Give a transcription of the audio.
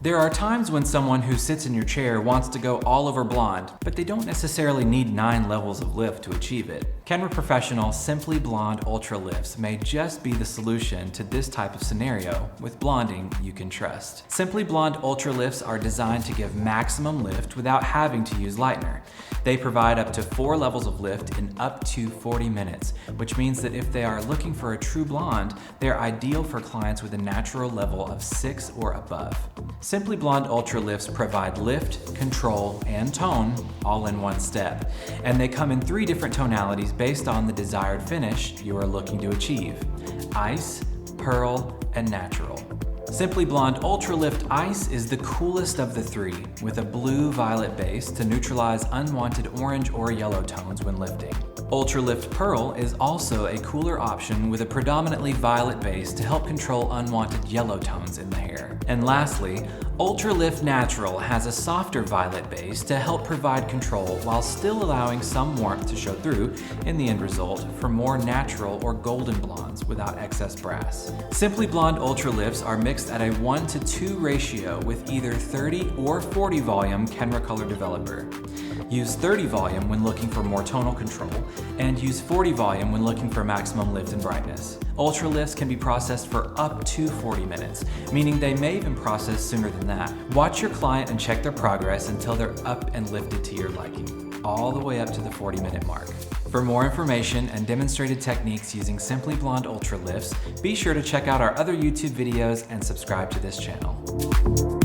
There are times when someone who sits in your chair wants to go all over blonde, but they don't necessarily need 9 levels of lift to achieve it. Kenra Professional Simply Blonde Ultra Lifts may just be the solution to this type of scenario with blonding you can trust. Simply Blonde Ultra Lifts are designed to give maximum lift without having to use lightener. They provide up to 4 levels of lift in up to 40 minutes, which means that if they are looking for a true blonde, they're ideal for clients with a natural level of 6 or above. Simply Blonde Ultra Lifts provide lift, control, and tone all in one step, and they come in 3 different tonalities based on the desired finish you are looking to achieve: ice, pearl, and natural. Simply Blonde Ultra Lift Ice is the coolest of the 3, with a blue-violet base to neutralize unwanted orange or yellow tones when lifting. Ultra Lift Pearl is also a cooler option with a predominantly violet base to help control unwanted yellow tones in the hair. And lastly, Ultra Lift Natural has a softer violet base to help provide control while still allowing some warmth to show through in the end result for more natural or golden blondes without excess brass. Simply Blonde Ultra Lifts are mixed at a 1:2 ratio with either 30 or 40 volume Kenra Color Developer. Use 30 volume when looking for more tonal control, and use 40 volume when looking for maximum lift and brightness. Ultra lifts can be processed for up to 40 minutes, meaning they may even process sooner than that. Watch your client and check their progress until they're up and lifted to your liking, all the way up to the 40-minute mark. For more information and demonstrated techniques using Simply Blonde Ultra Lifts, be sure to check out our other YouTube videos and subscribe to this channel.